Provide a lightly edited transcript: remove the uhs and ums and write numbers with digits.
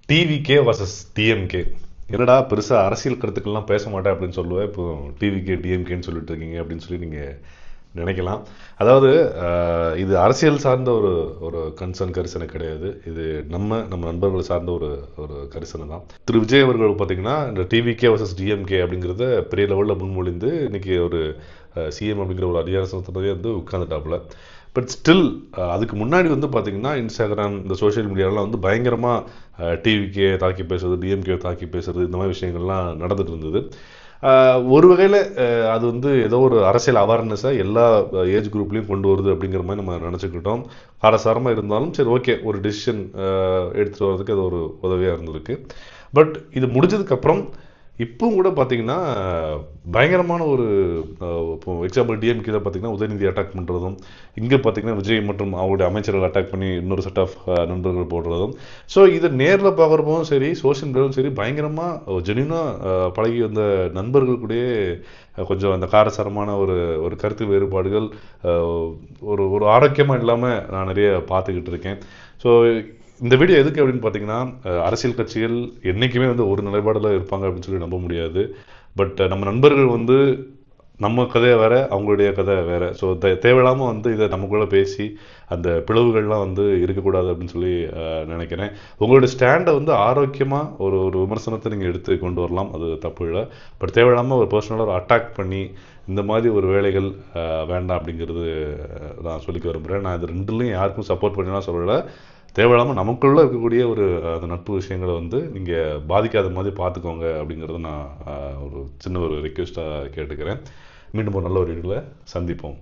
TVK versus DMK. என்னடா பெருசாக அரசியல் கருத்துக்கள்லாம் பேச மாட்டேன் அப்படின்னு சொல்லுவேன், இப்போ டிவிகே டிஎம்கேன்னு சொல்லிட்டு இருக்கீங்க அப்படின்னு சொல்லி நீங்கள் நினைக்கலாம். அதாவது இது அரசியல் சார்ந்த ஒரு ஒரு கரிசனை கிடையாது. இது நம்ம நண்பர்கள் சார்ந்த ஒரு ஒரு கரிசனை தான். திரு விஜய் அவர்கள் பார்த்தீங்கன்னா இந்த டிவிகே வர்சஸ் டிஎம்கே அப்படிங்கிறத பெரிய லெவலில் முன்மொழிந்து இன்னைக்கு ஒரு சிஎம் அப்படிங்கிற ஒரு அதிகாரத்திலே வந்து உட்கார்ந்துட்டாப்புல. பட் ஸ்டில் அதுக்கு முன்னாடி வந்து பார்த்தீங்கன்னா இன்ஸ்டாகிராம் இந்த சோஷியல் மீடியாலாம் வந்து பயங்கரமாக டிவிக்கே தாக்கி பேசுறது, டிஎம்கே தாக்கி பேசுறது, இந்த மாதிரி விஷயங்கள்லாம் நடந்துட்டு இருந்தது. ஒரு வகையில் அது வந்து ஏதோ ஒரு அரசியல் அவேர்னஸை எல்லா ஏஜ் குரூப்லேயும் கொண்டு வருது அப்படிங்கிற மாதிரி நம்ம நினச்சிக்கிட்டோம். காரசாரமாக இருந்தாலும் சரி, ஓகே, ஒரு டெசிஷன் எடுத்துகிட்டு வர்றதுக்கு அது ஒரு உதவியாக இருந்திருக்கு. பட் இது முடிஞ்சதுக்கப்புறம் இப்பவும் கூட பார்த்தீங்கன்னா பயங்கரமான ஒரு இப்போ எக்ஸாம்பிள் டிஎம்கேல பார்த்தீங்கன்னா உதயநிதி அட்டாக் பண்ணுறதும், இங்கே பார்த்தீங்கன்னா விஜய் மற்றும் அவருடைய அமைச்சர்கள் அட்டாக் பண்ணி இன்னொரு செட் ஆஃப் நண்பர்கள் போடுறதும். ஸோ இதை நேரில் பார்க்குறப்பவும் சரி, சோஷியல் மீடியாவும் சரி, பயங்கரமாக ஜென்யூனாக பழகி வந்த நண்பர்கள் கூடயே கொஞ்சம் அந்த காரசாரமான ஒரு ஒரு கருத்து வேறுபாடுகள் ஒரு ஒரு ஆரோக்கியமாக இல்லாமல் நான் நிறைய பார்த்துக்கிட்டு இருக்கேன். ஸோ இந்த வீடியோ எதுக்கு அப்படின்னு பார்த்தீங்கன்னா, அரசியல் கட்சிகள் என்றைக்குமே வந்து ஒரு நிலைப்பாடில் இருப்பாங்க அப்படின்னு சொல்லி நம்ப முடியாது. பட் நம்ம நண்பர்கள் வந்து நம்ம கதையை வேற, அவங்களுடைய கதை வேற. ஸோ தேவையில்லாமல் வந்து இதை நமக்குள்ளே பேசி அந்த பிளவுகள்லாம் வந்து இருக்கக்கூடாது அப்படின்னு சொல்லி நினைக்கிறேன். உங்களுடைய ஸ்டாண்டை வந்து ஆரோக்கியமாக ஒரு ஒரு விமர்சனத்தை நீங்கள் எடுத்து கொண்டு வரலாம், அது தப்பு இல்லை. பட் தேவையில்லாமல் ஒரு பர்சனலாக ஒரு அட்டாக் பண்ணி இந்த மாதிரி ஒரு வேலைகள் வேண்டாம் அப்படிங்கிறது நான் சொல்லிக்க விரும்புகிறேன். நான் இது ரெண்டுலையும் யாருக்கும் சப்போர்ட் பண்ணிலாம் சொல்லலை. தேவையில்லாமல் நமக்குள்ளே இருக்கக்கூடிய ஒரு அந்த நட்பு விஷயங்களை வந்து நீங்கள் பாதிக்காத மாதிரி பார்த்துக்கோங்க அப்படிங்கிறத நான் ஒரு சின்ன ஒரு ரெக்வெஸ்ட்டாக கேட்டுக்கிறேன். மீண்டும் ஒரு நல்ல ஒரு வீடியோவில் சந்திப்போம்.